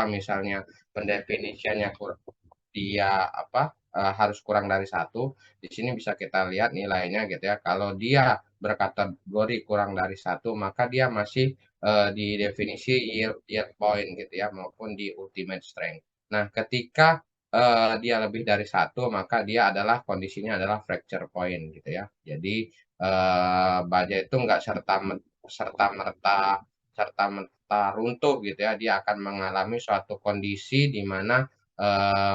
misalnya pendefinisiannya dia harus kurang dari satu, di sini bisa kita lihat nilainya gitu ya. Kalau dia berkategori kurang dari satu, maka dia masih di definisi yield point gitu ya, maupun di ultimate strength. Nah, ketika dia lebih dari satu, maka dia adalah kondisinya adalah fracture point gitu ya. Jadi baja itu nggak serta merta runtuh gitu ya. Dia akan mengalami suatu kondisi di mana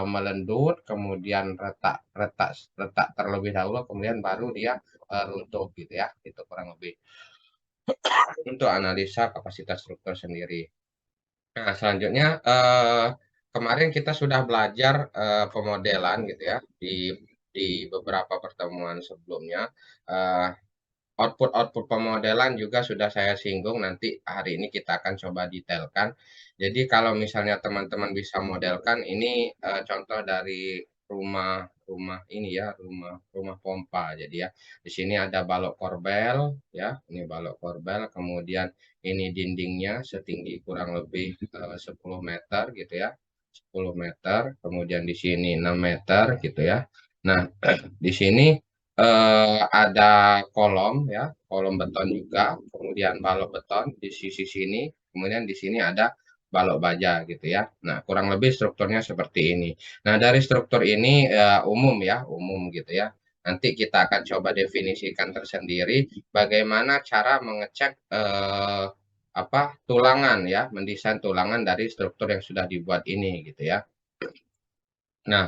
melendut, kemudian retak retak retak terlebih dahulu, kemudian baru dia runtuh gitu ya. Itu kurang lebih untuk analisa kapasitas struktur sendiri. Nah, selanjutnya kemarin kita sudah belajar pemodelan gitu ya di beberapa pertemuan sebelumnya. Eh, Output-output pemodelan juga sudah saya singgung, nanti hari ini kita akan coba detailkan. Jadi kalau misalnya teman-teman bisa modelkan, ini contoh dari rumah rumah ini ya, rumah rumah pompa. Jadi ya, di sini ada balok korbel ya, ini balok korbel, kemudian ini dindingnya setinggi kurang lebih 10 meter gitu ya. 10 meter, kemudian di sini 6 meter gitu ya. Nah, di sini ada kolom ya, kolom beton juga, kemudian balok beton di sisi sini, kemudian di sini ada balok baja gitu ya. Nah, kurang lebih strukturnya seperti ini. Nah, dari struktur ini umum ya, umum gitu ya. Nanti kita akan coba definisikan tersendiri bagaimana cara mengecek tulangan ya, mendesain tulangan dari struktur yang sudah dibuat ini gitu ya. Nah,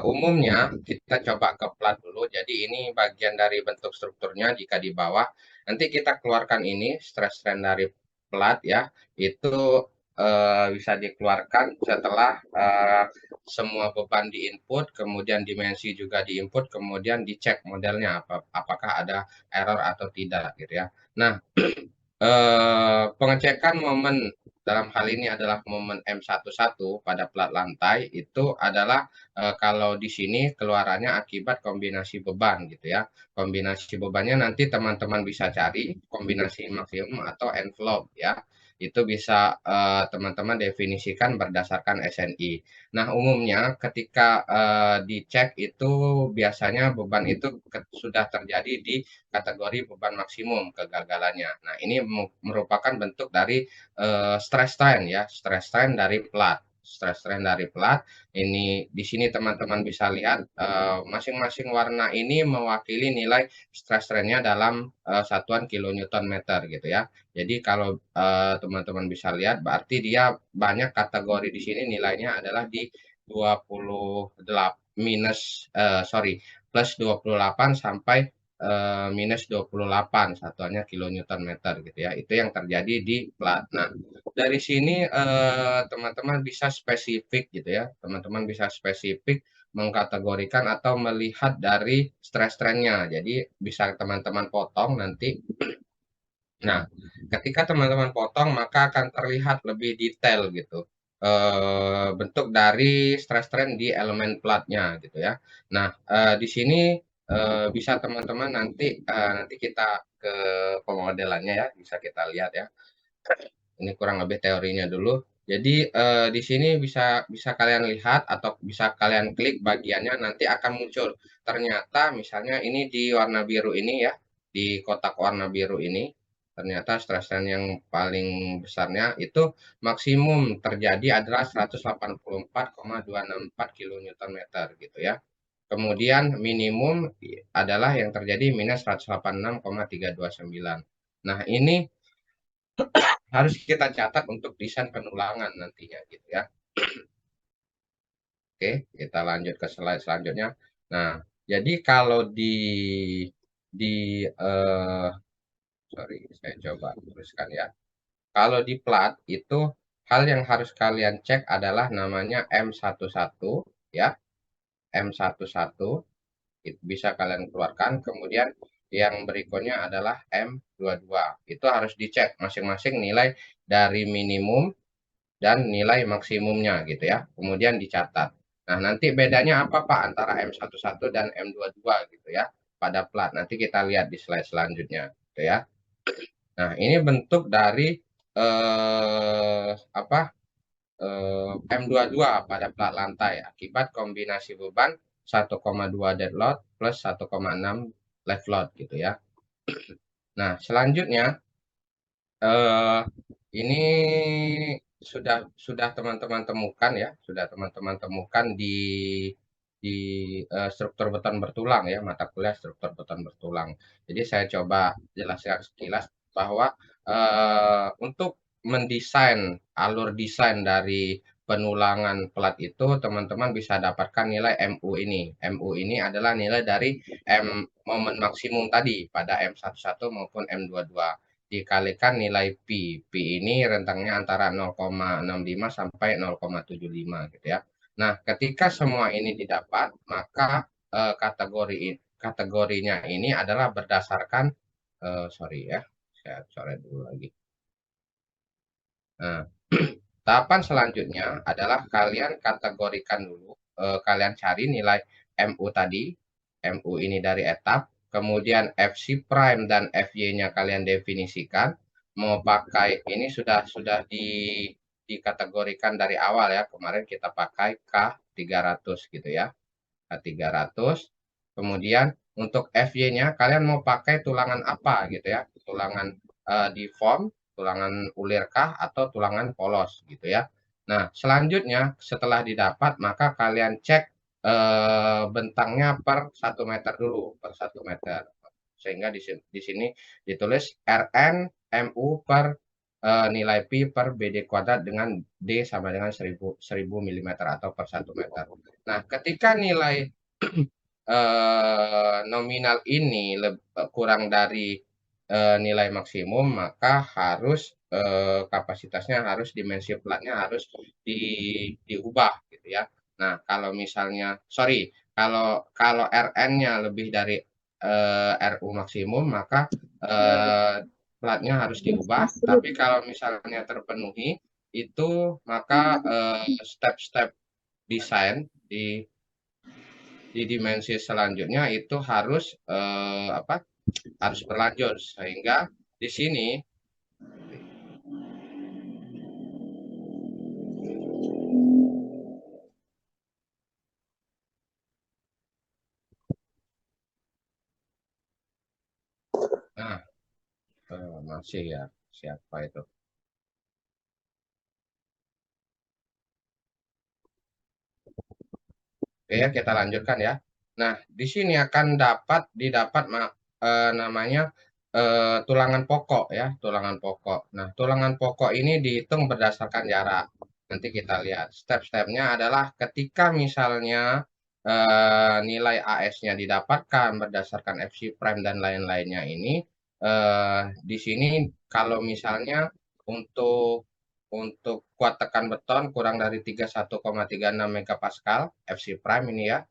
umumnya kita coba ke plat dulu. Jadi ini bagian dari bentuk strukturnya jika di bawah. Nanti kita keluarkan ini stress strain dari plat ya. Itu bisa dikeluarkan setelah semua beban di input, kemudian dimensi juga di input, kemudian dicek modelnya apakah ada error atau tidak gitu ya. Nah, pengecekan momen dalam hal ini adalah momen M11 pada plat lantai itu adalah kalau di sini keluarannya akibat kombinasi beban gitu ya. Kombinasi bebannya nanti teman-teman bisa cari kombinasi maksimum atau envelope ya. Itu bisa teman-teman definisikan berdasarkan SNI. Nah, umumnya ketika dicek itu biasanya beban itu sudah terjadi di kategori beban maksimum kegagalannya. Nah, ini merupakan bentuk dari stress strain ya, stress strain dari plat. Stress strain dari plat ini di sini teman-teman bisa lihat masing-masing warna ini mewakili nilai stress strainnya dalam satuan kilonewton meter gitu ya. Jadi kalau teman-teman bisa lihat berarti dia banyak kategori di sini nilainya adalah di 28 plus 28 sampai minus 28 satuannya kilonewton meter gitu ya. Itu yang terjadi di plat. Nah, dari sini teman-teman bisa spesifik gitu ya. Teman-teman bisa spesifik mengkategorikan atau melihat dari stress trendnya. Jadi bisa teman-teman potong nanti. Nah, ketika teman-teman potong maka akan terlihat lebih detail gitu. Bentuk dari stress trend di elemen platnya gitu ya. Nah, di sini bisa teman-teman nanti kita ke pemodelannya ya, bisa kita lihat ya. Ini kurang lebih teorinya dulu. Jadi di sini bisa bisa kalian lihat atau bisa kalian klik bagiannya nanti akan muncul. Ternyata misalnya ini di warna biru ini ya, di kotak warna biru ini ternyata stress strain yang paling besarnya itu maksimum terjadi adalah 184,264 kilonewton meter gitu ya. Kemudian minimum adalah yang terjadi minus 186,329. Nah, ini harus kita catat untuk desain penulangan nantinya gitu ya. Oke, kita lanjut ke slide selanjutnya. Nah, jadi kalau di eh, sorry, saya coba tuliskan ya. Kalau di plat itu hal yang harus kalian cek adalah namanya M11 ya. M11 itu bisa kalian keluarkan. Kemudian yang berikutnya adalah M22. Itu harus dicek masing-masing nilai dari minimum dan nilai maksimumnya gitu ya. Kemudian dicatat. Nah, nanti bedanya apa Pak antara M11 dan M22 gitu ya pada plat. Nanti kita lihat di slide selanjutnya gitu ya. Nah, ini bentuk dari apa M22 pada plat lantai akibat kombinasi beban 1,2 dead load plus 1,6 live load gitu ya. Nah, selanjutnya eh, ini sudah teman-teman temukan ya, sudah teman-teman temukan di struktur beton bertulang ya, mata kuliah struktur beton bertulang. Jadi saya coba jelaskan sekilas bahwa untuk mendesain alur desain dari penulangan plat itu teman-teman bisa dapatkan nilai MU ini. MU ini adalah nilai dari momen maksimum tadi pada M11 maupun M22 dikalikan nilai Pi. Pi ini rentangnya antara 0,65 sampai 0,75 gitu ya. Nah, ketika semua ini didapat, maka kategorinya ini adalah berdasarkan sorry ya, saya coret dulu lagi. Nah, tahapan selanjutnya adalah kalian kategorikan dulu, kalian cari nilai MU tadi, MU ini dari etap, kemudian FC prime dan FY-nya kalian definisikan, mau pakai ini sudah dikategorikan dari awal ya, kemarin kita pakai K300 gitu ya. 300. Kemudian untuk FY-nya kalian mau pakai tulangan apa gitu ya? Tulangan deform, tulangan ulirkah atau tulangan polos gitu ya. Nah, selanjutnya setelah didapat maka kalian cek bentangnya per 1 meter dulu, per 1 meter. Sehingga di sini ditulis Rn MU per nilai pi per BD kuadrat dengan D sama dengan 1000 mm atau per 1 meter. Nah, ketika nilai nominal ini kurang dari nilai maksimum, maka harus kapasitasnya harus dimensi platnya harus diubah gitu ya. Nah, kalau misalnya sorry, kalau RN-nya lebih dari RU maksimum, maka platnya harus diubah. Tapi kalau misalnya terpenuhi itu maka step-step desain di dimensi selanjutnya itu harus apa? Harus berlanjut sehingga di sini nah masih ya siapa itu? Oke ya kita lanjutkan ya. Nah di sini akan didapat namanya tulangan pokok ya tulangan pokok. Nah tulangan pokok ini dihitung berdasarkan jarak. Nanti kita lihat step-stepnya adalah ketika misalnya nilai AS-nya didapatkan berdasarkan FC prime dan lain-lainnya ini di sini kalau misalnya untuk kuat tekan beton kurang dari 31,36 megapascal FC prime ini ya,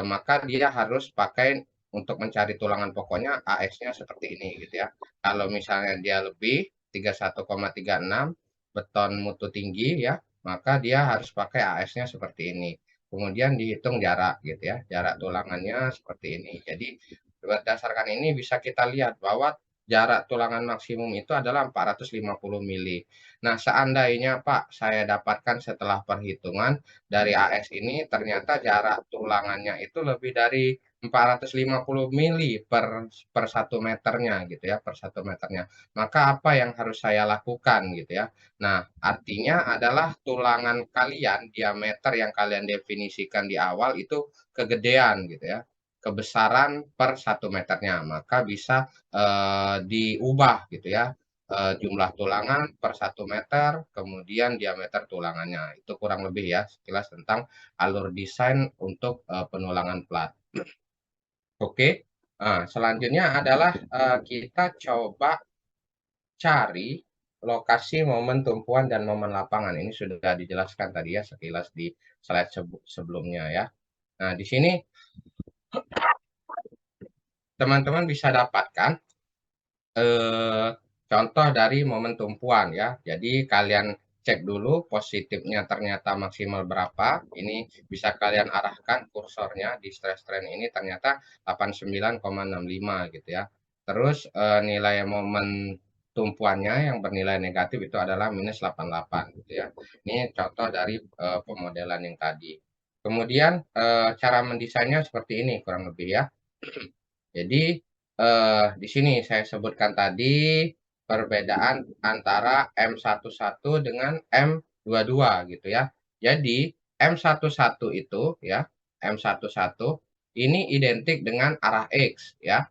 maka dia harus pakai untuk mencari tulangan pokoknya AS-nya seperti ini gitu ya. Kalau misalnya dia lebih 31,36 beton mutu tinggi ya, maka dia harus pakai AS-nya seperti ini. Kemudian dihitung jarak gitu ya, jarak tulangannya seperti ini. Jadi berdasarkan ini bisa kita lihat bahwa jarak tulangan maksimum itu adalah 450 mili. Nah, seandainya Pak saya dapatkan setelah perhitungan dari AS ini ternyata jarak tulangannya itu lebih dari 450 mili per 1 meternya gitu ya, per 1 meternya. Maka apa yang harus saya lakukan gitu ya? Nah, artinya adalah tulangan kalian, diameter yang kalian definisikan di awal itu kegedean gitu ya, kebesaran per 1 meternya. Maka bisa diubah gitu ya, jumlah tulangan per 1 meter, kemudian diameter tulangannya. Itu kurang lebih ya sekilas tentang alur desain untuk penulangan plat. Oke, nah, selanjutnya adalah kita coba cari lokasi momen tumpuan dan momen lapangan. Ini sudah dijelaskan tadi ya sekilas di slide sebelumnya ya. Nah, di sini teman-teman bisa dapatkan eh, contoh dari momen tumpuan ya. Jadi kalian cek dulu positifnya ternyata maksimal berapa. Ini bisa kalian arahkan kursornya di stress strain ini ternyata 89,65 gitu ya. Terus nilai momen tumpuannya yang bernilai negatif itu adalah minus 88 gitu ya. Ini contoh dari pemodelan yang tadi. Kemudian cara mendesainnya seperti ini kurang lebih ya. Jadi di sini saya sebutkan tadi perbedaan antara M11 dengan M22 gitu ya. Jadi M11 itu ya, M11 ini identik dengan arah X ya.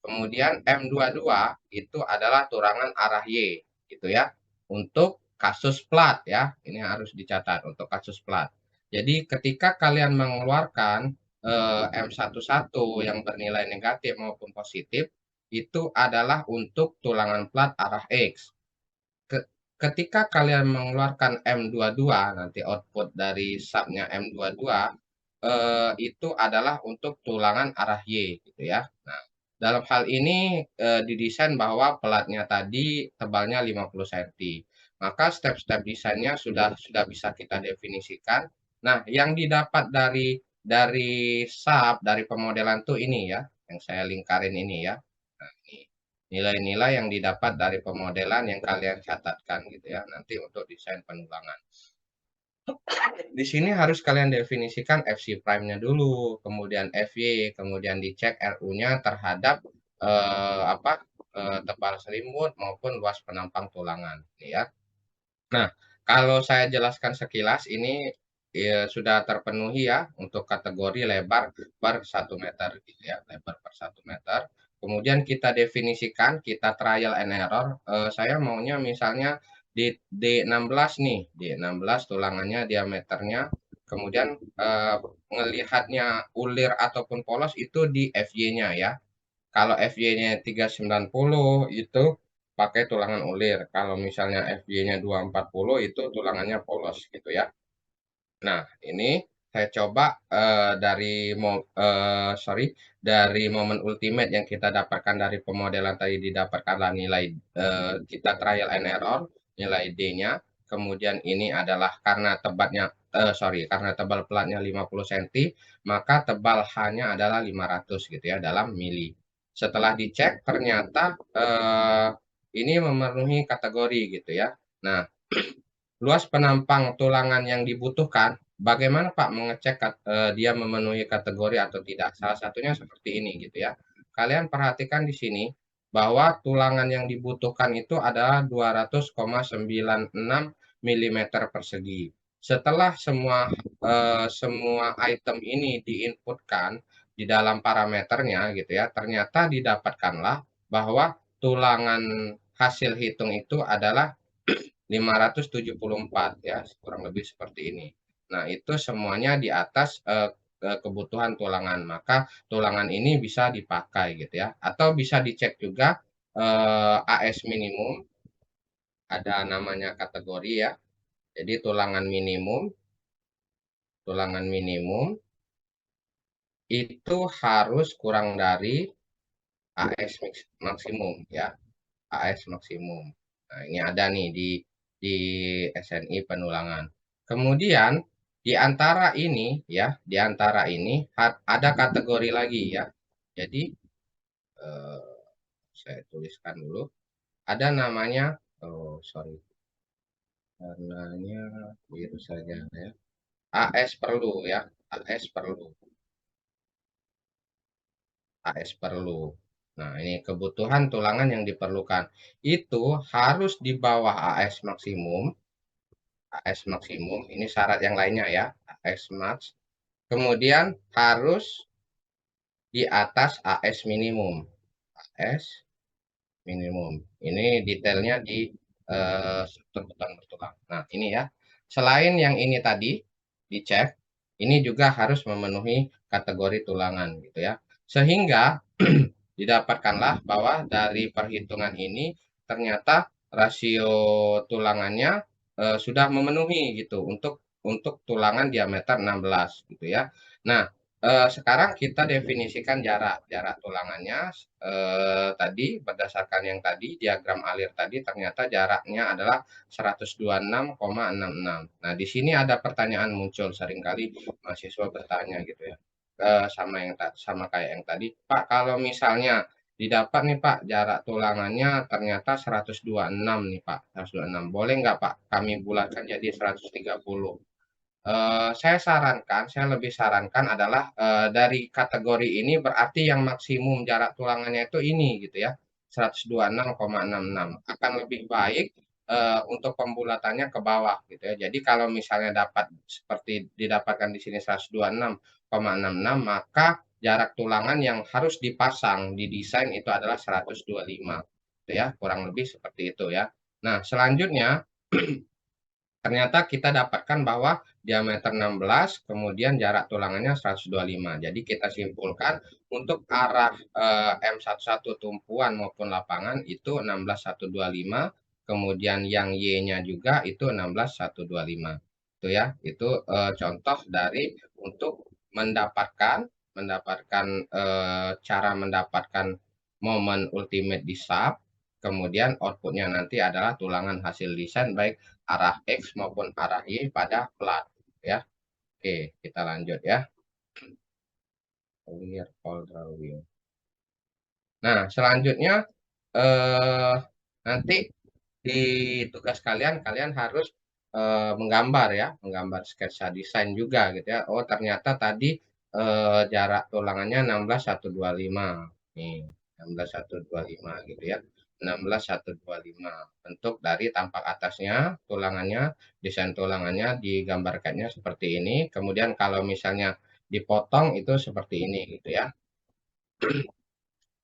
Kemudian M22 itu adalah turangan arah Y gitu ya. Untuk kasus plat ya, ini harus dicatat untuk kasus plat. Jadi ketika kalian mengeluarkan M11 yang bernilai negatif maupun positif, itu adalah untuk tulangan plat arah X. Ketika kalian mengeluarkan M22, nanti output dari subnya M22, itu adalah untuk tulangan arah Y gitu ya. Nah, dalam hal ini didesain bahwa pelatnya tadi tebalnya 50 cm. Maka step-step desainnya sudah bisa kita definisikan. Nah, yang didapat dari sub dari pemodelan tuh ini ya, yang saya lingkarin ini ya. Nah, ini nilai-nilai yang didapat dari pemodelan yang kalian catatkan gitu ya, nanti untuk desain penulangan. Di sini harus kalian definisikan FC prime-nya dulu, kemudian FY, kemudian dicek RU-nya terhadap tebal selimut maupun luas penampang tulangan, ya. Nah, kalau saya jelaskan sekilas ini ya, sudah terpenuhi ya untuk kategori lebar per 1 meter gitu ya, lebar per 1 meter. Kemudian kita definisikan, kita trial and error. Saya maunya misalnya di D16 nih, D16 tulangannya diameternya. Kemudian ngelihatnya ulir ataupun polos itu di FY-nya ya. Kalau FY-nya 390 itu pakai tulangan ulir. Kalau misalnya FY-nya 240 itu tulangannya polos gitu ya. Nah, ini saya coba dari momen ultimate yang kita dapatkan dari pemodelan tadi didapatkanlah nilai kita trial and error, nilai D-nya. Kemudian ini adalah karena tebal pelatnya 50 cm, maka tebal H-nya adalah 500 gitu ya dalam mili. Setelah dicek ternyata ini memenuhi kategori gitu ya. Nah, luas penampang tulangan yang dibutuhkan, bagaimana Pak mengecek dia memenuhi kategori atau tidak? Salah satunya seperti ini gitu ya. Kalian perhatikan di sini bahwa tulangan yang dibutuhkan itu adalah 200,96 mm persegi. Setelah semua item ini diinputkan di dalam parameternya gitu ya, ternyata didapatkanlah bahwa tulangan hasil hitung itu adalah 574 ya, kurang lebih seperti ini. Nah, itu semuanya di atas kebutuhan tulangan. Maka tulangan ini bisa dipakai gitu ya. Atau bisa dicek juga AS minimum, ada namanya kategori ya. Jadi tulangan minimum itu harus kurang dari AS maksimum ya. AS maksimum. Nah, ini ada nih di SNI penulangan. Kemudian di antara ini ada kategori lagi ya. Jadi eh, saya tuliskan dulu. Ada namanya, oh sorry, warnanya biru saja ya. AS perlu ya, AS perlu, AS perlu. Nah, ini kebutuhan tulangan yang diperlukan. Itu harus di bawah AS maksimum. AS maksimum, ini syarat yang lainnya ya, AS max. Kemudian harus di atas AS minimum. AS minimum. Ini detailnya di struktur beton bertulang. Nah, ini ya. Selain yang ini tadi dicek, ini juga harus memenuhi kategori tulangan gitu ya. Sehingga didapatkanlah bahwa dari perhitungan ini ternyata rasio tulangannya sudah memenuhi gitu untuk tulangan diameter 16 gitu ya. Nah, sekarang kita definisikan jarak tulangannya tadi berdasarkan yang tadi diagram alir tadi ternyata jaraknya adalah 126,66. Nah, di sini ada pertanyaan muncul seringkali mahasiswa bertanya gitu ya. Sama kayak yang tadi, Pak, kalau misalnya didapat nih Pak, jarak tulangannya ternyata 126 nih Pak, 126. Boleh nggak Pak kami bulatkan jadi 130? Saya lebih sarankan adalah dari kategori ini berarti yang maksimum jarak tulangannya itu ini gitu ya, 126,66. Akan lebih baik untuk pembulatannya ke bawah gitu ya. Jadi kalau misalnya dapat seperti didapatkan di sini 126,66, maka jarak tulangan yang harus dipasang di desain itu adalah 125 gitu ya, kurang lebih seperti itu ya. Nah, selanjutnya ternyata kita dapatkan bahwa diameter 16, kemudian jarak tulangannya 125. Jadi kita simpulkan untuk arah M11 tumpuan maupun lapangan itu 16125, kemudian yang Y-nya juga itu 16125. Itu ya, itu contoh dari untuk mendapatkan mendapatkan cara mendapatkan momen ultimate di sub, kemudian outputnya nanti adalah tulangan hasil desain baik arah X maupun arah Y pada plat ya. Oke, kita lanjut ya. Clear all drawing. Nah, selanjutnya eh, nanti di tugas kalian kalian harus menggambar ya, menggambar sketsa desain juga gitu ya. Oh, ternyata tadi jarak tulangannya 16125. Nih, 16125 gitu ya. 16125. Bentuk dari tampak atasnya tulangannya, desain tulangannya digambarkannya seperti ini. Kemudian kalau misalnya dipotong itu seperti ini gitu ya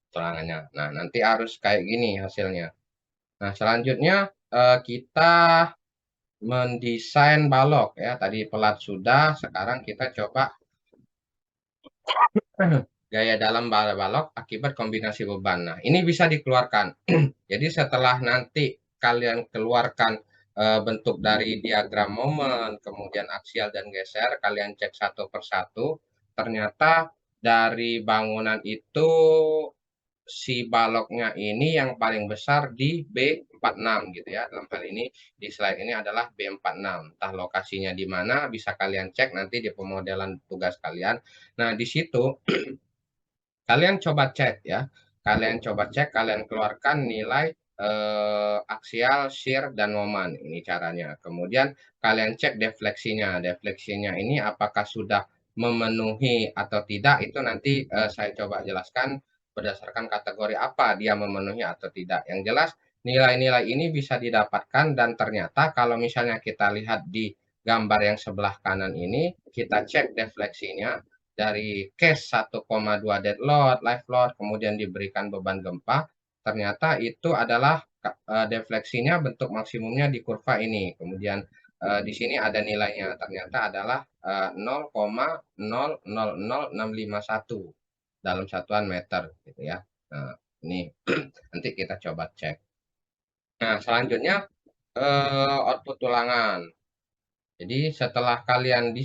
tulangannya. Nah, nanti harus kayak gini hasilnya. Nah, selanjutnya kita mendesain balok ya. Tadi pelat sudah, sekarang kita coba gaya dalam balok akibat kombinasi beban. Nah, ini bisa dikeluarkan. Jadi setelah nanti kalian keluarkan bentuk dari diagram momen, kemudian aksial dan geser, kalian cek satu persatu, ternyata dari bangunan itu si baloknya ini yang paling besar di B46 gitu ya. Dalam hal ini di slide ini adalah B46. Entah lokasinya di mana bisa kalian cek nanti di pemodelan tugas kalian. Nah, di situ kalian coba cek ya. Kalian coba cek, kalian keluarkan nilai aksial, shear, dan momen. Ini caranya. Kemudian kalian cek defleksinya. Defleksinya ini apakah sudah memenuhi atau tidak, itu nanti saya coba jelaskan berdasarkan kategori apa dia memenuhi atau tidak. Yang jelas nilai-nilai ini bisa didapatkan dan ternyata kalau misalnya kita lihat di gambar yang sebelah kanan ini, kita cek defleksinya dari case 1,2 dead load, live load, kemudian diberikan beban gempa, ternyata itu adalah defleksinya bentuk maksimumnya di kurva ini. Kemudian di sini ada nilainya, ternyata adalah 0,000651 dalam satuan meter gitu ya. Nah, ini nanti kita coba cek. Nah, selanjutnya output tulangan. Jadi setelah kalian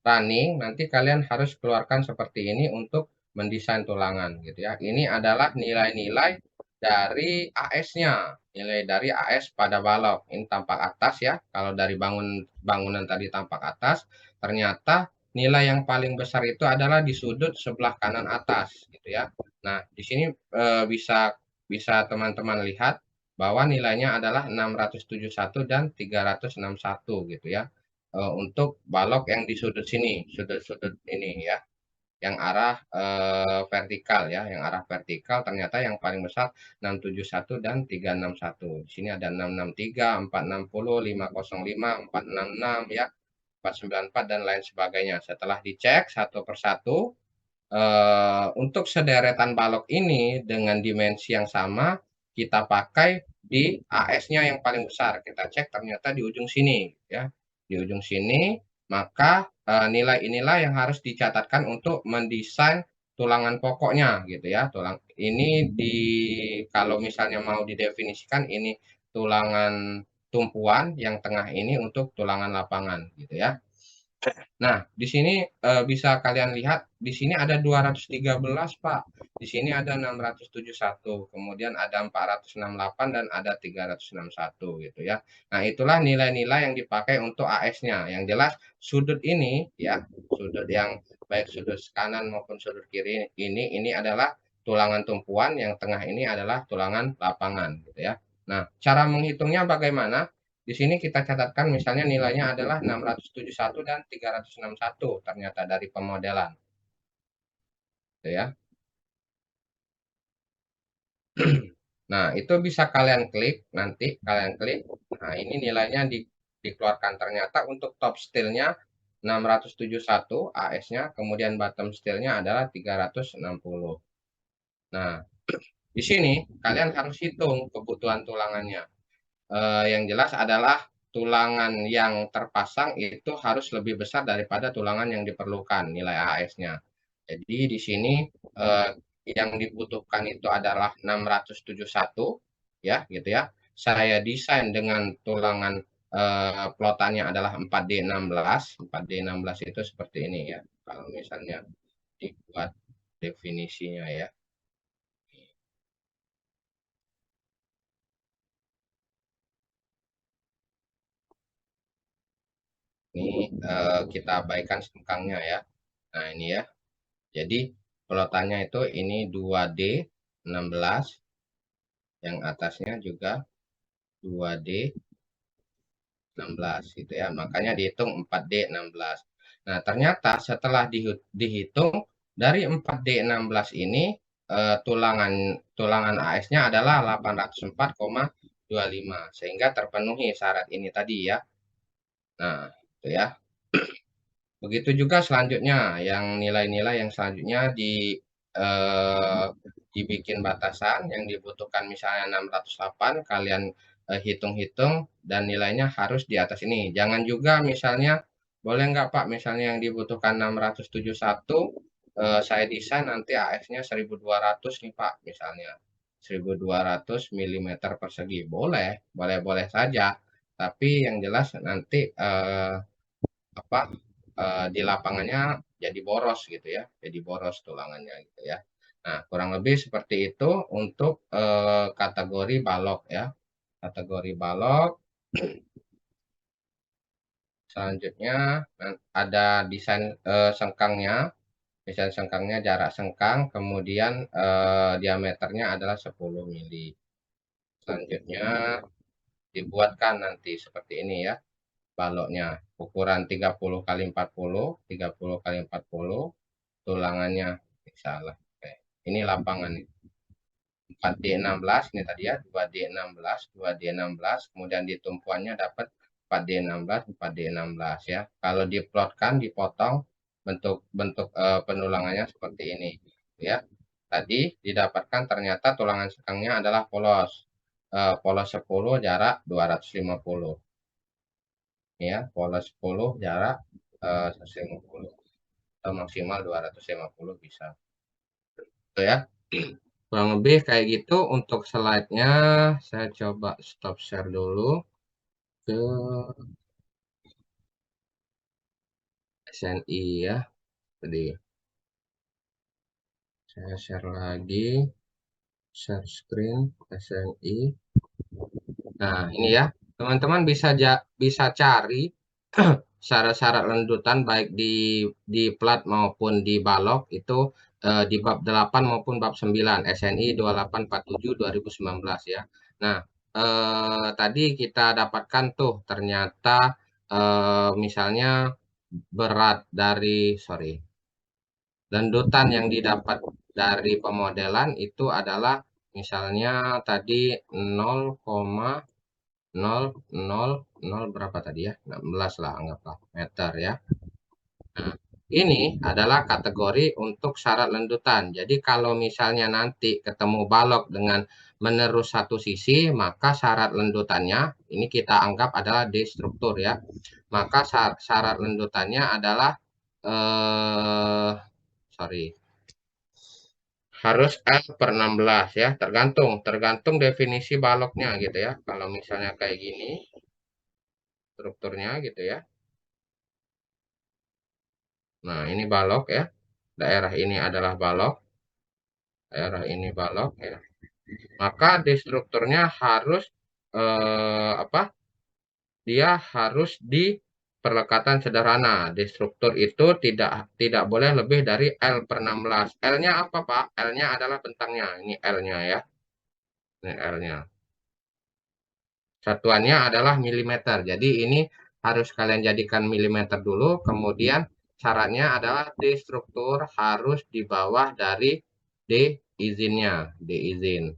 running, nanti kalian harus keluarkan seperti ini untuk mendesain tulangan gitu ya. Ini adalah nilai-nilai dari AS-nya, nilai dari AS pada balok. Ini tampak atas ya. Kalau dari bangunan tadi tampak atas, ternyata nilai yang paling besar itu adalah di sudut sebelah kanan atas gitu ya. Nah, di sini bisa bisa teman-teman lihat bahwa nilainya adalah 671 dan 361 gitu ya. Untuk balok yang di sudut sini, sudut-sudut ini ya, yang arah vertikal ya, yang arah vertikal ternyata yang paling besar 671 dan 361. Di sini ada 663, 460, 505, 466 ya, 494 dan lain sebagainya. Setelah dicek satu persatu, untuk sederetan balok ini dengan dimensi yang sama, kita pakai di AS-nya yang paling besar. Kita cek ternyata di ujung sini, ya. Di ujung sini, maka nilai inilah yang harus dicatatkan untuk mendesain tulangan pokoknya, gitu ya. Tulang ini kalau misalnya mau didefinisikan ini tulangan tumpuan, yang tengah ini untuk tulangan lapangan, gitu ya. Nah, di sini bisa kalian lihat, di sini ada 213, Pak. Di sini ada 671, kemudian ada 468 dan ada 361 gitu ya. Nah, itulah nilai-nilai yang dipakai untuk AS-nya. Yang jelas sudut ini ya, sudut yang baik sudut kanan maupun sudut kiri ini adalah tulangan tumpuan, yang tengah ini adalah tulangan lapangan gitu ya. Nah, cara menghitungnya bagaimana? Di sini kita catatkan misalnya nilainya adalah 671 dan 361 ternyata dari pemodelan gitu ya. Nah, itu bisa kalian klik, nanti kalian klik. Nah, ini nilainya dikeluarkan. Ternyata untuk top steel-nya 671 AS-nya, kemudian bottom steel-nya adalah 360. Nah, di sini kalian harus hitung kebutuhan tulangannya. Yang jelas adalah tulangan yang terpasang itu harus lebih besar daripada tulangan yang diperlukan nilai AS-nya. Jadi di sini eh, yang dibutuhkan itu adalah 671 ya gitu ya. Saya desain dengan tulangan plotannya adalah 4D16. 4D16 itu seperti ini ya. Kalau misalnya dibuat definisinya ya. Ini kita abaikan sengkangnya ya. Nah, ini ya. Jadi plotannya itu ini 2D 16, yang atasnya juga 2D 16 gitu ya. Makanya dihitung 4D 16. Nah, ternyata setelah dihitung dari 4D 16 ini tulangan tulangan AS-nya adalah 804,25 sehingga terpenuhi syarat ini tadi ya. Nah, itu ya. Begitu juga selanjutnya, yang nilai-nilai yang selanjutnya eh, dibikin batasan yang dibutuhkan misalnya 608, kalian hitung-hitung dan nilainya harus di atas ini. Jangan juga misalnya, boleh nggak Pak, misalnya yang dibutuhkan 671, saya desain nanti AS-nya 1200 nih Pak, misalnya 1200 mm persegi. Boleh, boleh-boleh saja. Tapi yang jelas nanti apa di lapangannya jadi boros gitu ya, jadi boros tulangannya gitu ya. Nah, kurang lebih seperti itu untuk kategori balok ya. Kategori balok. Selanjutnya ada desain sengkangnya. Desain sengkangnya jarak sengkang, kemudian diameternya adalah 10 mili. Selanjutnya dibuatkan nanti seperti ini ya. Baloknya ukuran 30 kali 40, 30 kali 40, tulangannya salah. Oke. Ini lapangan 4D16 ini tadi ya, 2D16, 2D16, kemudian di tumpuannya dapat 4D16, 4D16 ya. Kalau diplotkan, dipotong bentuk bentuk penulangannya seperti ini ya. Tadi didapatkan ternyata tulangan sekangnya adalah polos. Polos 10 jarak 250 ya, polos 10 jarak 150 atau maksimal 250 bisa. Itu ya. Kurang lebih kayak gitu untuk slide-nya. Saya coba stop share dulu ke SNI ya. Tadi saya share lagi, share screen SNI. Nah, ini ya. Teman-teman bisa cari syarat-syarat lanjutan baik di plat maupun di balok itu di bab 8 maupun bab 9 SNI 2847 2019 ya. Nah, tadi kita dapatkan tuh ternyata misalnya berat dari lanjutan yang didapat dari pemodelan itu adalah misalnya tadi 0,00 berapa tadi ya? 16 lah anggaplah meter ya. Nah, ini adalah kategori untuk syarat lanjutan. Jadi kalau misalnya nanti ketemu balok dengan menerus satu sisi, maka syarat lanjutannya ini kita anggap adalah destruktur ya. Maka syarat lanjutannya adalah eh sorry, harus L/16 ya, tergantung tergantung definisi baloknya gitu ya. Kalau misalnya kayak gini strukturnya gitu ya. Nah, ini balok ya. Daerah ini adalah balok, daerah ini balok ya. Maka destrukturnya harus apa? Dia harus di perlekatan sederhana. Destruktur itu tidak boleh lebih dari L/16. L-nya apa, Pak? L-nya adalah bentangnya. Ini L-nya ya. Ini L-nya. Satuannya adalah milimeter. Jadi ini harus kalian jadikan milimeter dulu. Kemudian syaratnya adalah destruktur harus di bawah dari D izinnya. D izin.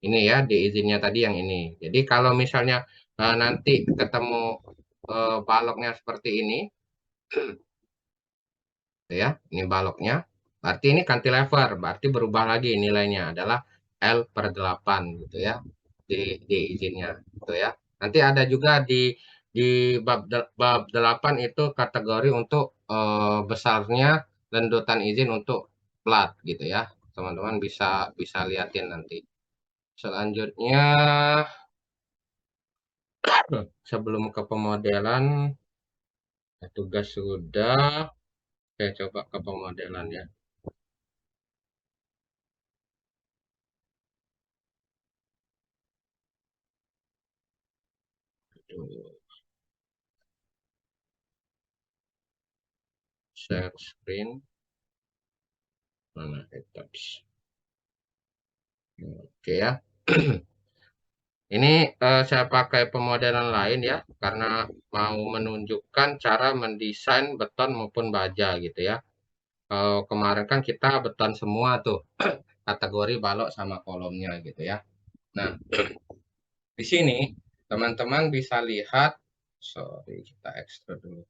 Ini ya, D izinnya tadi yang ini. Jadi kalau misalnya nanti ketemu baloknya seperti ini, gitu ya, ini baloknya. Berarti ini cantilever, berarti berubah lagi nilainya adalah L/8 gitu ya. Di izinnya gitu ya. Nanti ada juga di bab 8 itu kategori untuk besarnya lendutan izin untuk plat gitu ya. Teman-teman bisa bisa liatin nanti. Selanjutnya sebelum ke pemodelan tugas sudah, saya coba ke pemodelan ya. Aduh, share screen mana tabs. Oke ya. Ini saya pakai pemodelan lain ya, karena mau menunjukkan cara mendesain beton maupun baja gitu ya. Kalau kemarin kan kita beton semua tuh, kategori balok sama kolomnya gitu ya. Nah, di sini teman-teman bisa lihat, sorry kita ekstrak dulu.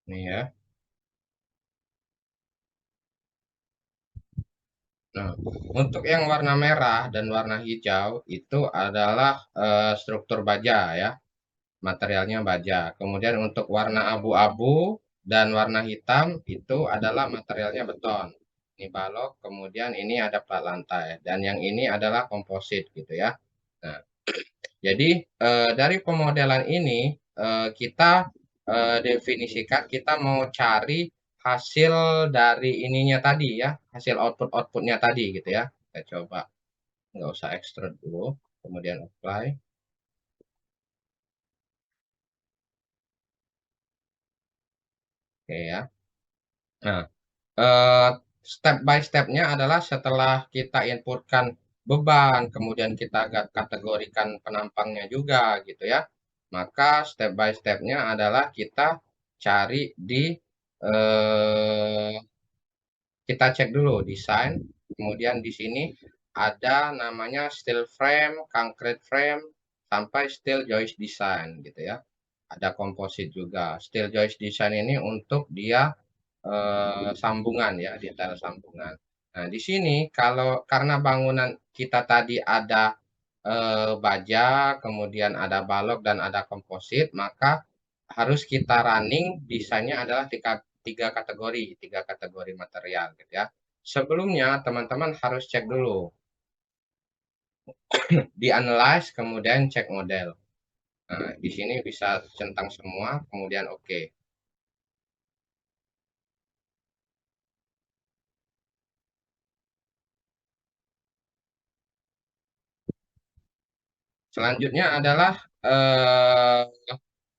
Nih ya. Nah, untuk yang warna merah dan warna hijau itu adalah struktur baja ya. Materialnya baja. Kemudian untuk warna abu-abu dan warna hitam itu adalah materialnya beton. Ini balok, kemudian ini ada plat lantai dan yang ini adalah komposit gitu ya. Nah, jadi dari pemodelan ini kita definisikan kita mau cari hasil dari ininya tadi ya, hasil outputnya tadi gitu ya. Kita coba nggak usah extrude dulu, kemudian apply, oke ya. Nah, eh, step by stepnya adalah setelah kita inputkan beban, kemudian kita kategorikan penampangnya juga gitu ya. Maka step by stepnya adalah kita cari di eh, kita cek dulu desain, kemudian di sini ada namanya steel frame, concrete frame, sampai steel joist design gitu ya. Ada komposit juga. Steel joist design ini untuk dia sambungan ya, detail sambungan. Nah, di sini kalau karena bangunan kita tadi ada baja, kemudian ada balok dan ada komposit, maka harus kita running desainnya adalah tiga kategori material gitu ya. Sebelumnya teman-teman harus cek dulu, di analyze kemudian cek model. Nah, di sini bisa centang semua, kemudian oke. Selanjutnya adalah eh,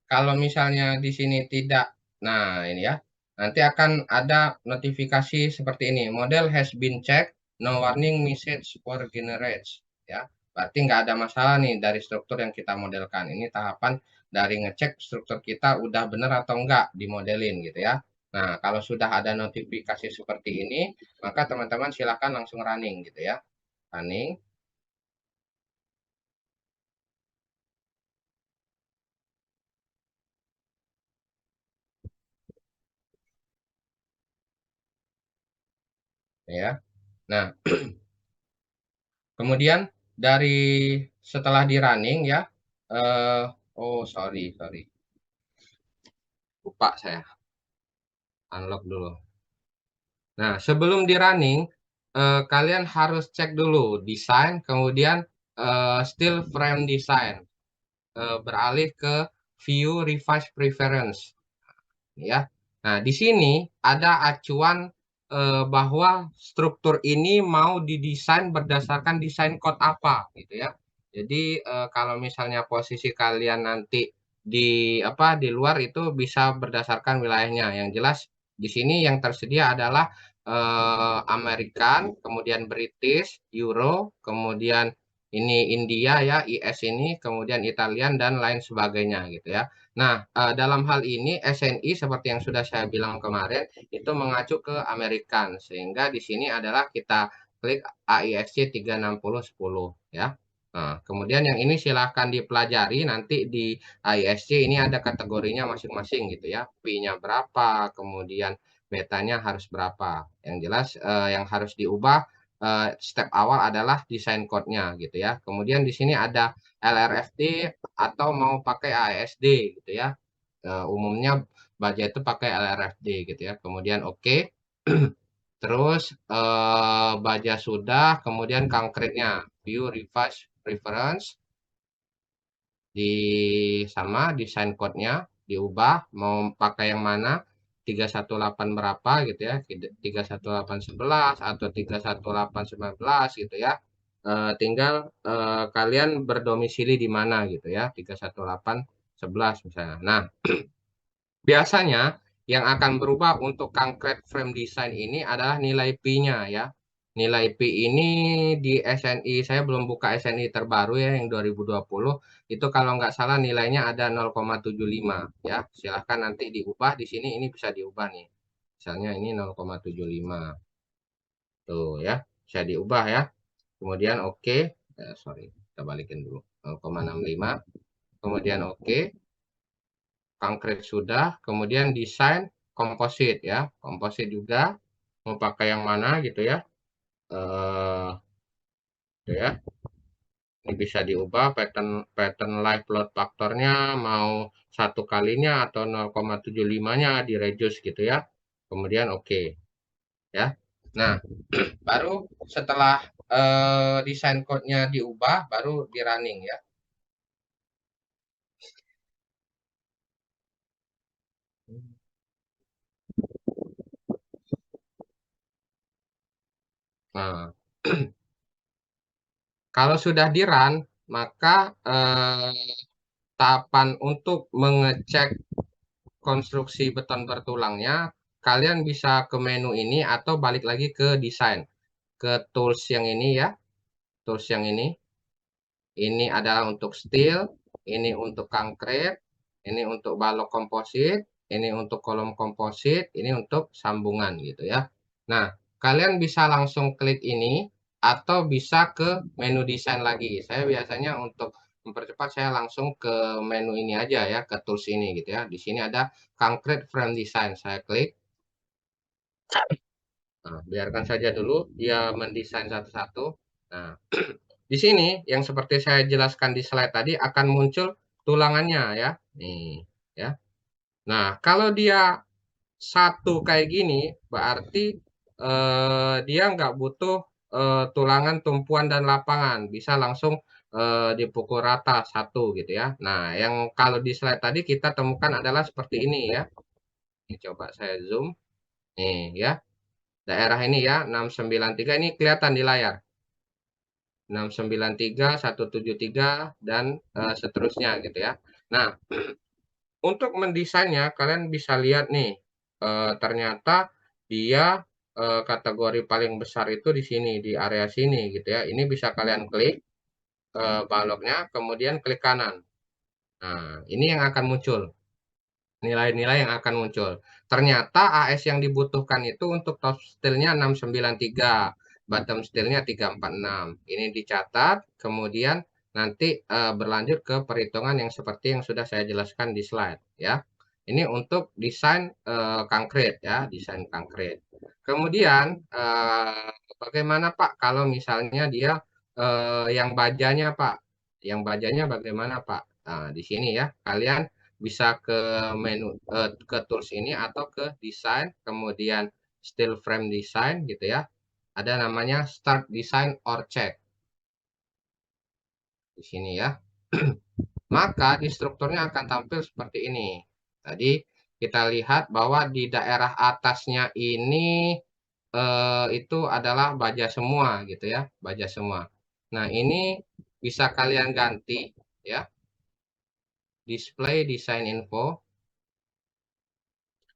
kalau misalnya di sini tidak, nah ini ya, nanti akan ada notifikasi seperti ini. Model has been checked, no warning message for generates. Ya, berarti nggak ada masalah nih dari struktur yang kita modelkan. Ini tahapan dari ngecek struktur kita udah benar atau enggak dimodelin gitu ya. Nah, kalau sudah ada notifikasi seperti ini, maka teman-teman silakan langsung running gitu ya. Running, ya. Nah, kemudian dari setelah di running ya, eh oh sorry sorry, lupa saya unlock dulu. Nah sebelum di running, kalian harus cek dulu desain, kemudian still frame design, beralih ke view revise preference. ya. Nah, di sini ada acuan bahwa struktur ini mau didesain berdasarkan desain code apa gitu ya. Jadi kalau misalnya posisi kalian nanti di apa di luar itu bisa berdasarkan wilayahnya. Yang jelas di sini yang tersedia adalah American, kemudian British, Euro, kemudian ini India ya, IS ini, kemudian Italian dan lain sebagainya gitu ya. Nah, dalam hal ini SNI seperti yang sudah saya bilang kemarin itu mengacu ke American sehingga di sini adalah kita klik AISC 36010 ya. Nah, kemudian yang ini silahkan dipelajari nanti di AISC ini ada kategorinya masing-masing gitu ya. Pi-nya berapa, kemudian betanya harus berapa. Yang jelas yang harus diubah step awal adalah desain code-nya gitu ya. Kemudian di sini ada LRFD atau mau pakai AESD gitu ya. Umumnya baja itu pakai LRFD gitu ya. Kemudian oke. Terus baja sudah, kemudian konkretnya view revise reference di sama desain code-nya diubah mau pakai yang mana 318 berapa gitu ya 31811 atau 31819 gitu ya. Tinggal kalian berdomisili di mana gitu ya 31811 misalnya. Nah, biasanya yang akan berubah untuk concrete frame design ini adalah nilai P-nya ya. Nilai P ini di SNI, saya belum buka SNI terbaru ya yang 2020, itu kalau nggak salah nilainya ada 0,75 ya. Silahkan nanti diubah di sini, ini bisa diubah nih. Misalnya ini 0,75 tuh ya, bisa diubah ya. Kemudian oke, sorry, kita balikin dulu 0,65, kemudian oke. Konkret sudah, kemudian desain komposit ya, komposit juga mau pakai yang mana gitu ya, gitu ya. Ini bisa diubah pattern pattern live load faktornya mau satu kalinya atau 0,75-nya di reduce gitu ya. Kemudian oke ya. Nah, baru setelah desain code-nya diubah, baru di running ya. Nah, kalau sudah di run, maka tahapan untuk mengecek konstruksi beton bertulangnya, kalian bisa ke menu ini atau balik lagi ke desain, ke tools yang ini ya, tools yang ini. Ini adalah untuk steel, ini untuk konkret, ini untuk balok komposit, ini untuk kolom komposit, ini untuk sambungan gitu ya. Nah, kalian bisa langsung klik ini atau bisa ke menu desain lagi. Saya biasanya untuk mempercepat saya langsung ke menu ini aja ya, ke tools ini gitu ya. Di sini ada concrete frame design. Saya klik. Nah, biarkan saja dulu dia mendesain satu-satu. Nah, di sini yang seperti saya jelaskan di slide tadi akan muncul tulangannya ya. Nih, ya. Nah, kalau dia satu kayak gini, berarti dia nggak butuh tulangan, tumpuan, dan lapangan. Bisa langsung dipukul rata satu gitu ya. Nah, yang kalau di slide tadi kita temukan adalah seperti ini ya. Ini coba saya zoom. Nih ya, daerah ini ya, 693 ini kelihatan di layar. 693, 173, dan seterusnya gitu ya. Nah, untuk mendesainnya kalian bisa lihat nih, ternyata dia kategori paling besar itu di sini, di area sini gitu ya. Ini bisa kalian klik baloknya, kemudian klik kanan. Nah, ini yang akan muncul. Nilai-nilai yang akan muncul. Ternyata AS yang dibutuhkan itu untuk top steel-nya 693, bottom steel-nya 346. Ini dicatat, kemudian nanti berlanjut ke perhitungan yang seperti yang sudah saya jelaskan di slide ya. Ini untuk desain konkret ya, desain konkret. Kemudian bagaimana Pak kalau misalnya dia yang bajanya Pak? Yang bajanya bagaimana Pak? Nah, di sini ya, kalian bisa ke menu ke tools ini atau ke desain kemudian steel frame design gitu ya, ada namanya start design or check di sini ya. Maka di strukturnya akan tampil seperti ini tadi. kita lihat bahwa di daerah atasnya ini itu adalah baja semua gitu ya, baja semua. Nah, ini bisa kalian ganti ya, display desain info.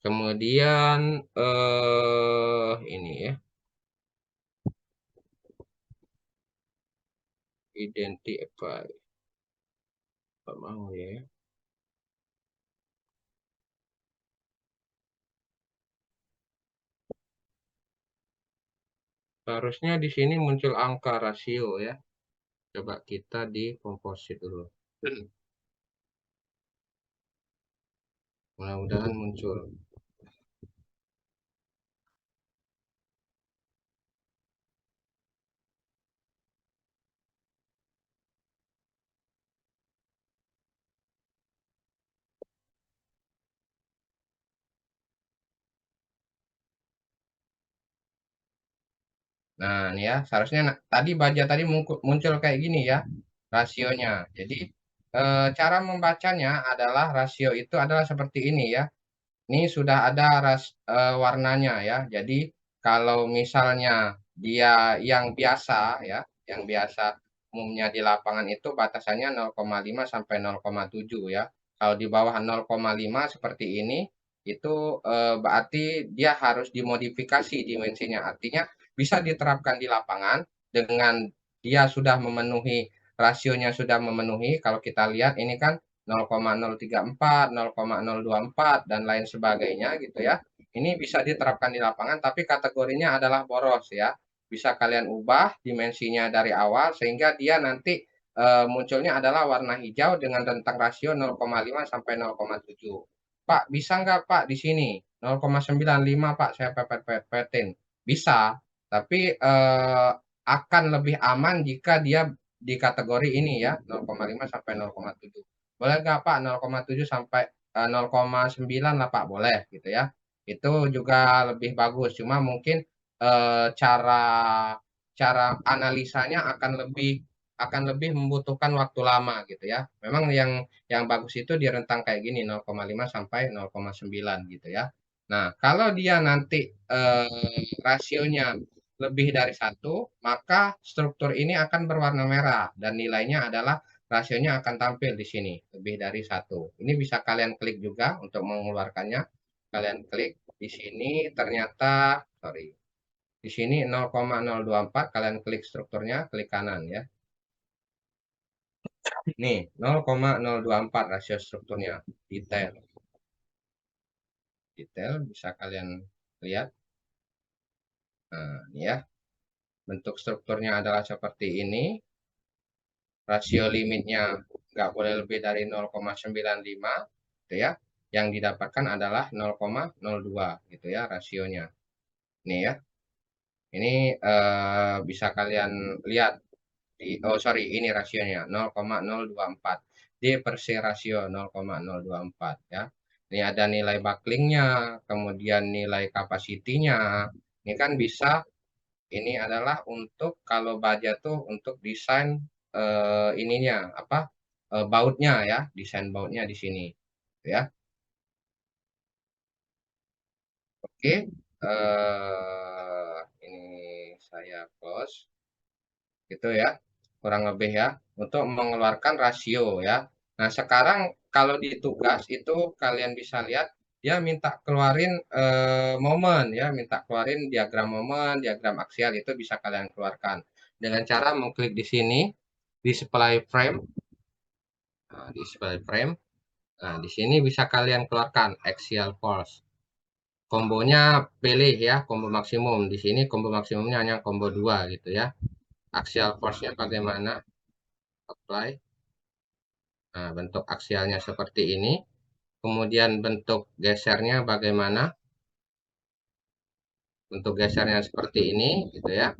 Kemudian ini ya, identify. Apa mau ya? Harusnya di sini muncul angka rasio ya. Coba kita di komposit dulu. Mudah-mudahan muncul. Nah, ini ya, seharusnya tadi baja tadi muncul kayak gini ya, rasionya. Jadi, cara membacanya adalah rasio itu adalah seperti ini ya. Ini sudah ada warnanya ya. Jadi kalau misalnya dia yang biasa ya, yang biasa umumnya di lapangan itu batasannya 0,5 sampai 0,7 ya. Kalau di bawah 0,5 seperti ini itu berarti dia harus dimodifikasi dimensinya. Artinya bisa diterapkan di lapangan dengan dia sudah memenuhi rasionya sudah memenuhi. Kalau kita lihat ini kan 0,034, 0,024 dan lain sebagainya gitu ya. Ini bisa diterapkan di lapangan tapi kategorinya adalah boros ya. Bisa kalian ubah dimensinya dari awal sehingga dia nanti munculnya adalah warna hijau dengan rentang rasio 0,5 sampai 0,7. Pak, bisa nggak Pak di sini? 0,95 Pak, saya pepet-pepetin. Bisa, tapi akan lebih aman jika dia di kategori ini ya, 0,5 sampai 0,7. Boleh nggak Pak 0,7 sampai 0,9 lah Pak, boleh gitu ya. Itu juga lebih bagus, cuma mungkin cara cara analisanya akan lebih membutuhkan waktu lama gitu ya. Memang yang bagus itu di rentang kayak gini 0,5 sampai 0,9 gitu ya. Nah, kalau dia nanti rasionya lebih dari satu, maka struktur ini akan berwarna merah dan nilainya adalah rasionya akan tampil di sini lebih dari satu. Ini bisa kalian klik juga untuk mengeluarkannya. Kalian klik di sini ternyata sorry di sini 0,024 kalian klik strukturnya klik kanan ya. Nih 0,024 rasio strukturnya detail detail bisa kalian lihat. Nah, ini ya bentuk strukturnya adalah seperti ini. Rasio limitnya nggak boleh lebih dari 0,95 gitu ya. Yang didapatkan adalah 0,02 gitu ya rasionya. Ini ya. Ini bisa kalian lihat oh sorry ini rasionya 0,024. D per C rasio 0,024 ya. Ini ada nilai backlingnya, kemudian nilai kapasitinya. Ini kan bisa ini adalah untuk kalau baja tuh untuk desain ininya apa bautnya ya, desain bautnya di sini ya. Oke, ini saya close gitu ya, kurang lebih ya untuk mengeluarkan rasio ya. Nah, sekarang kalau di tugas itu kalian bisa lihat dia minta keluarin momen ya, minta keluarin diagram momen, diagram aksial itu bisa kalian keluarkan dengan cara mengklik di sini display frame. Nah, display frame. Nah, di sini bisa kalian keluarkan axial force. Kombonya pilih ya, combo maksimum. Di sini combo maksimumnya hanya combo 2 gitu ya. Axial force-nya bagaimana? Apply. Nah, bentuk aksialnya seperti ini. Kemudian bentuk gesernya bagaimana? Bentuk gesernya seperti ini gitu ya.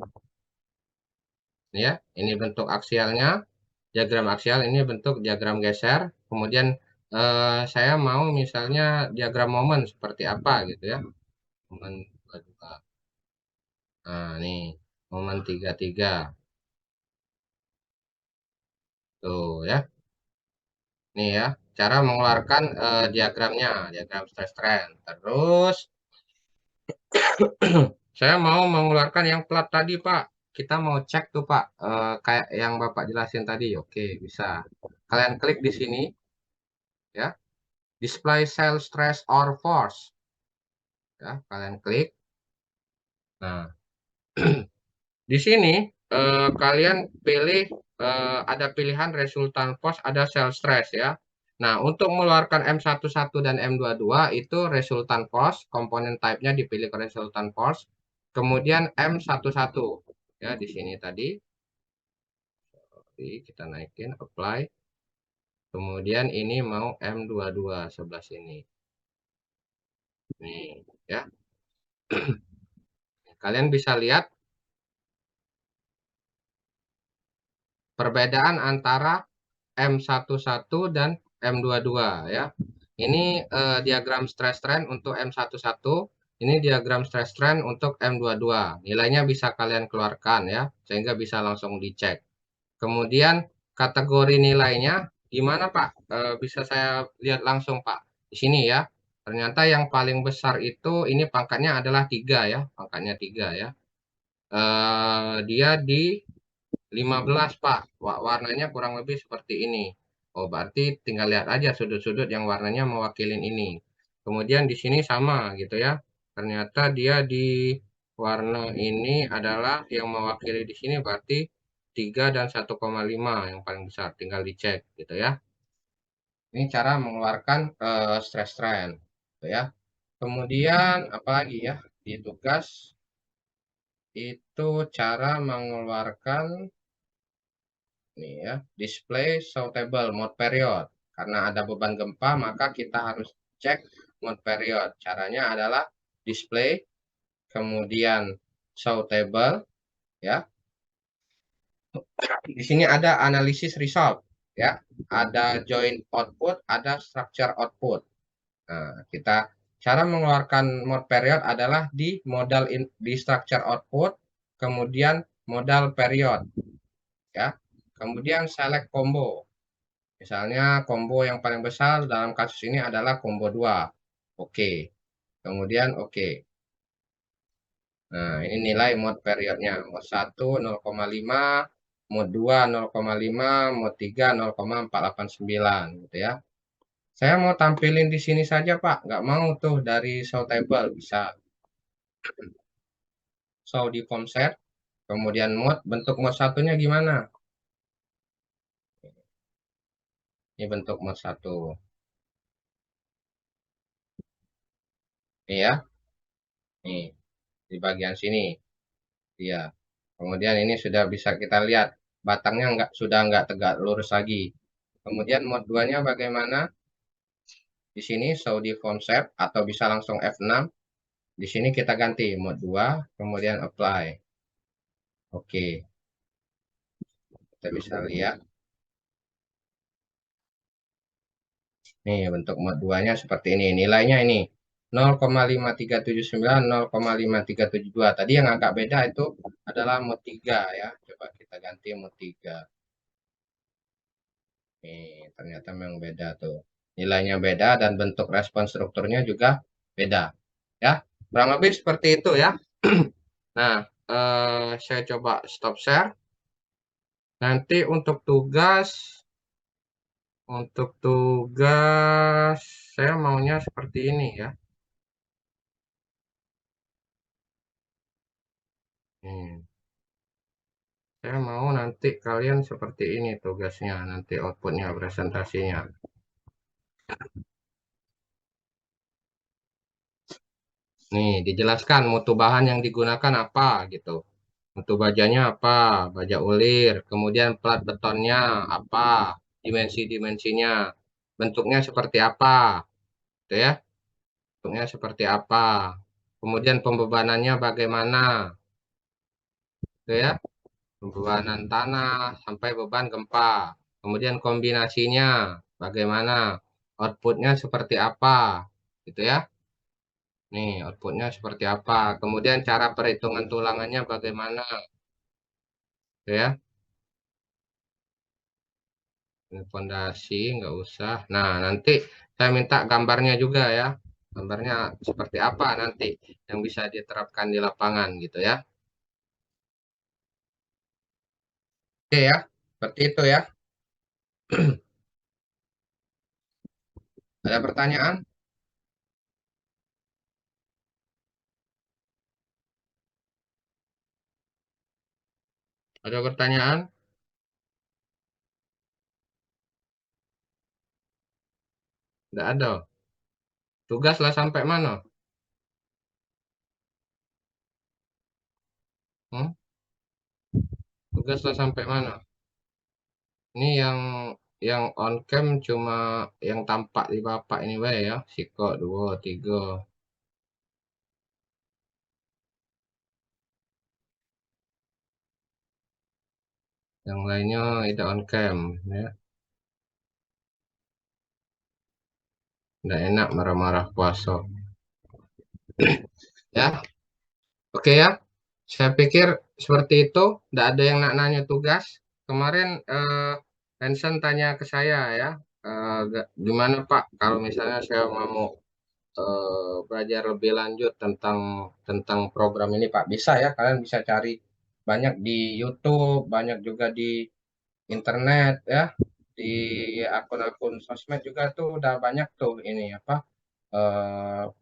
Ya, ini bentuk aksialnya, diagram aksial, ini bentuk diagram geser. Kemudian saya mau misalnya diagram momen seperti apa gitu ya. Momen 22. Nah, nih momen 33. Tuh ya. Nih ya, cara mengeluarkan diagramnya, diagram stress strain. Terus saya mau mengeluarkan yang plat tadi, Pak. Kita mau cek tuh, Pak, kayak yang Bapak jelasin tadi. Oke, bisa. Kalian klik di sini, ya. Display cell stress or force. Ya, kalian klik. Nah, di sini kalian pilih ada pilihan resultant force, ada cell stress ya. Nah, untuk mengeluarkan M11 dan M22 itu resultant force, komponen type-nya dipilih ke resultant force. Kemudian M11 ya di sini tadi. Oke, kita naikin apply. Kemudian ini mau M22 sebelah sini. Nih, ya. Kalian bisa lihat perbedaan antara M11 dan M22 ya. Ini diagram stress strain untuk M11, ini diagram stress strain untuk M22. Nilainya bisa kalian keluarkan ya, sehingga bisa langsung dicek. Kemudian kategori nilainya gimana Pak? Bisa saya lihat langsung Pak. Di sini ya. Ternyata yang paling besar itu ini pangkatnya adalah 3 ya, pangkatnya 3 ya. Dia di 15 Pak. Warnanya kurang lebih seperti ini. Oh, berarti tinggal lihat aja sudut-sudut yang warnanya mewakilin ini. Kemudian di sini sama gitu ya. Ternyata dia di warna ini adalah yang mewakili di sini berarti 3 dan 1,5 yang paling besar. Tinggal dicek gitu ya. Ini cara mengeluarkan stress strain gitu ya. Kemudian apalagi ya di tugas itu cara mengeluarkan nih ya, display suitable mode period. Karena ada beban gempa, maka kita harus cek mode period. Caranya adalah display, kemudian suitable, ya. Di sini ada analisis result, ya. Ada joint output, ada structure output. Nah, kita cara mengeluarkan mode period adalah di di structure output, kemudian modal period, ya. Kemudian select combo. Misalnya combo yang paling besar dalam kasus ini adalah combo 2. Oke. Kemudian oke. Nah, ini nilai mode periodnya. Mode 1 0,5, mode 2 0,5, mode 3 0,489 gitu ya. Saya mau tampilin di sini saja, Pak. Nggak mau tuh dari show table bisa. Show di form set. Kemudian mode, bentuk mode satunya gimana? Ini bentuk mode 1. Ini ya. Nih, di bagian sini. Iya. Kemudian ini sudah bisa kita lihat batangnya sudah nggak tegak lurus lagi. Kemudian mode 2-nya bagaimana? Di sini show di konsep atau bisa langsung F6. Di sini kita ganti mode 2, kemudian apply. Oke, kita bisa lihat. Nih bentuk mode 2-nya seperti ini. Nilainya ini 0,5379, 0,5372. Tadi yang agak beda itu adalah mode 3 ya. Coba kita ganti mode 3. Nih, ternyata memang beda tuh. Nilainya beda dan bentuk respon strukturnya juga beda. Ya, kurang lebih seperti itu ya. Nah, saya coba stop share. Nanti untuk tugas saya maunya seperti ini ya. Saya mau nanti kalian seperti ini tugasnya, nanti outputnya, presentasinya. Nih, dijelaskan mutu bahan yang digunakan apa gitu. Mutu bajanya apa, baja ulir, kemudian plat betonnya apa, dimensi-dimensinya, bentuknya seperti apa, gitu ya. Bentuknya seperti apa. Kemudian pembebanannya bagaimana, gitu ya. Pembebanan tanah sampai beban gempa. Kemudian kombinasinya bagaimana, outputnya seperti apa, gitu ya. Nih, outputnya seperti apa. Kemudian cara perhitungan tulangannya bagaimana, gitu ya. Ini fondasi nggak usah. Nah, nanti saya minta gambarnya juga ya. Gambarnya seperti apa nanti yang bisa diterapkan di lapangan gitu ya. Oke ya, seperti itu ya. Ada pertanyaan? Ada pertanyaan? Nggak ada. Tugaslah sampai mana? Hmm? Tugaslah sampai mana? Ini yang on cam cuma yang tampak di bapak ini bae ya. Siko 2, 3. Yang lainnya tidak on cam ya. Nggak enak marah-marah puasa. Ya, oke ya. Saya pikir seperti itu. Nggak ada yang nak nanya tugas. Kemarin Hansen tanya ke saya ya. Gimana Pak kalau misalnya saya mau belajar lebih lanjut tentang tentang program ini Pak? Bisa ya, kalian bisa cari banyak di YouTube, banyak juga di internet ya, di akun-akun sosmed juga tuh udah banyak tuh ini apa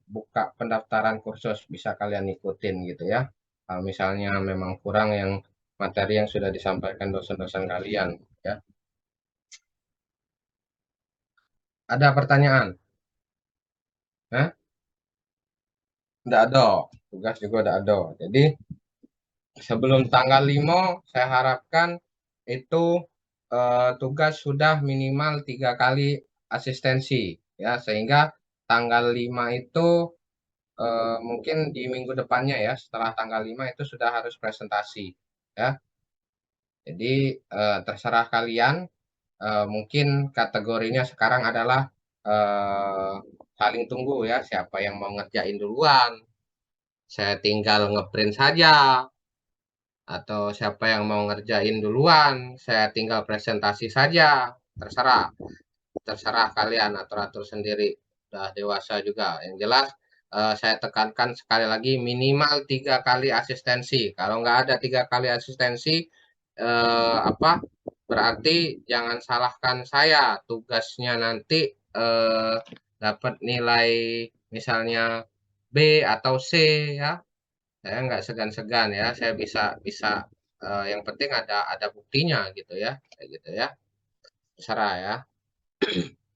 buka pendaftaran kursus bisa kalian ikutin gitu ya. Kalau misalnya memang kurang yang materi yang sudah disampaikan dosen-dosen kalian ya. Ada pertanyaan? Hah? Nggak ada. Tugas juga udah ada. Jadi sebelum tanggal 5 saya harapkan itu tugas sudah minimal 3 kali asistensi ya sehingga tanggal 5 itu mungkin di minggu depannya ya setelah tanggal 5 itu sudah harus presentasi ya. Jadi terserah kalian mungkin kategorinya sekarang adalah eh, saling tunggu ya siapa yang mau ngerjain duluan. Saya tinggal ngeprint saja atau siapa yang mau ngerjain duluan, saya tinggal presentasi saja. Terserah, terserah kalian atur-atur sendiri. Udah dewasa juga. Yang jelas saya tekankan sekali lagi minimal 3 kali asistensi. Kalau nggak ada 3 kali asistensi, apa? Berarti jangan salahkan saya. Tugasnya nanti dapat nilai misalnya B atau C ya. Saya nggak segan-segan ya, saya bisa bisa yang penting ada buktinya gitu ya, kayak gitu ya, terserah ya.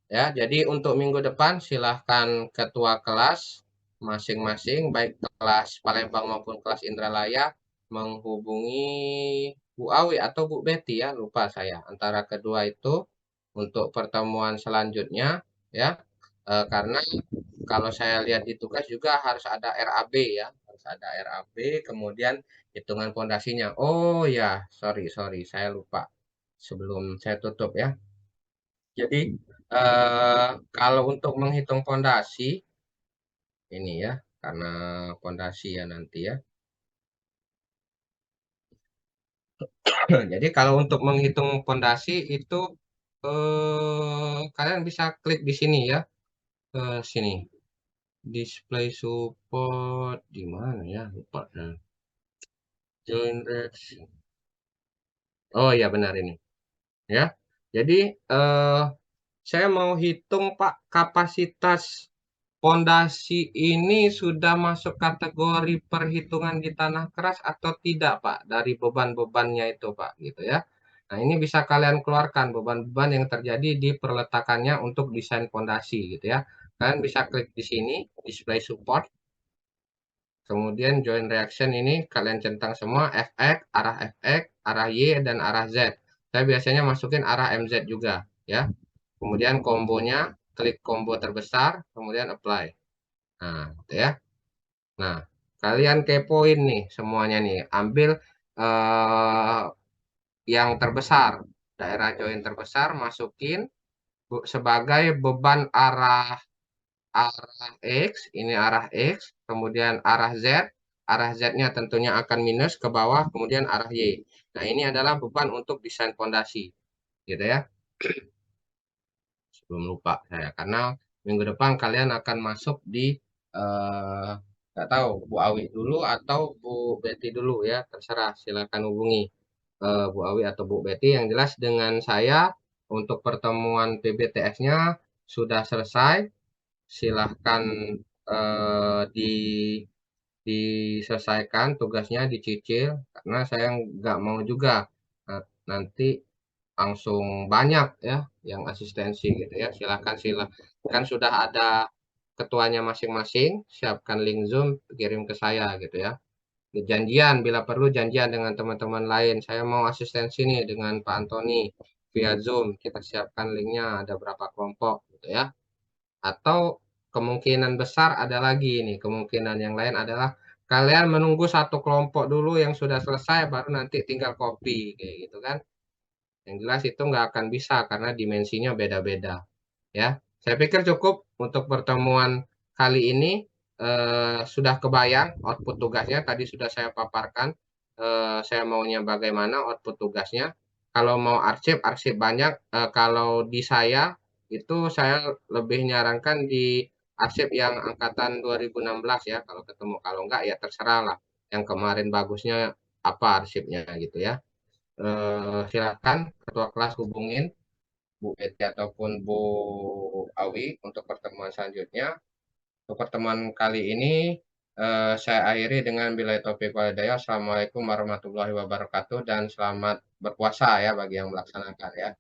Ya, jadi untuk minggu depan silahkan ketua kelas masing-masing, baik kelas Palembang maupun kelas Indralaya, menghubungi Bu Awi atau Bu Betty ya, lupa saya. Antara kedua itu untuk pertemuan selanjutnya ya, karena kalau saya lihat di tugas juga harus ada RAB ya, harus ada RAB, kemudian hitungan pondasinya. Oh ya, sorry sorry, saya lupa sebelum saya tutup ya. Jadi kalau untuk menghitung pondasi ini ya, karena pondasi ya nanti ya. Jadi kalau untuk menghitung pondasi itu kalian bisa klik di sini ya, sini. Display support di mana ya? Lupa. Nah, join reaction. Oh iya benar ini. Ya. Jadi eh, saya mau hitung Pak kapasitas pondasi ini sudah masuk kategori perhitungan di tanah keras atau tidak Pak dari beban-bebannya itu Pak gitu ya. Nah, ini bisa kalian keluarkan beban-beban yang terjadi di perletakannya untuk desain pondasi gitu ya. Kalian bisa klik di sini display support. Kemudian join reaction ini kalian centang semua FX, arah FX, arah Y, dan arah Z. Saya biasanya masukin arah MZ juga ya. Kemudian kombonya, klik combo terbesar, kemudian apply. Nah, gitu ya. Nah, kalian kepoin nih semuanya nih. Ambil eh, yang terbesar, daerah join terbesar, masukin sebagai beban arah arah X, ini arah X, kemudian arah Z-nya tentunya akan minus ke bawah, kemudian arah Y. Nah, ini adalah beban untuk desain fondasi, gitu ya. belum lupa saya. Karena minggu depan kalian akan masuk di, nggak tahu Bu Awi dulu atau Bu Betty dulu ya, terserah silakan hubungi, Bu Awi atau Bu Betty. Yang jelas dengan saya untuk pertemuan PBTS-nya sudah selesai, silahkan, diselesaikan tugasnya, dicicil, karena saya nggak mau juga, nanti langsung banyak ya yang asistensi gitu ya. Kan sudah ada ketuanya masing-masing, siapkan link Zoom, kirim ke saya gitu ya. Janjian, bila perlu janjian dengan teman-teman lain. Saya mau asistensi nih dengan Pak Antoni via Zoom. Kita siapkan linknya ada berapa kelompok gitu ya. Atau kemungkinan besar ada lagi nih, kemungkinan yang lain adalah kalian menunggu satu kelompok dulu yang sudah selesai baru nanti tinggal copy kayak gitu kan. Yang jelas itu nggak akan bisa karena dimensinya beda-beda ya. Saya pikir cukup untuk pertemuan kali ini, sudah kebayang output tugasnya tadi sudah saya paparkan, saya maunya bagaimana output tugasnya. Kalau mau arsip, arsip banyak, kalau di saya itu saya lebih nyarankan di arsip yang angkatan 2016 ya kalau ketemu, kalau enggak ya terserah lah yang kemarin bagusnya apa arsipnya gitu ya. Silakan ketua kelas hubungin Bu Betty ataupun Bu Awi untuk pertemuan selanjutnya. Untuk pertemuan kali ini saya akhiri dengan bila taufiq walhidayah. Assalamualaikum warahmatullahi wabarakatuh dan selamat berpuasa ya bagi yang melaksanakan ya.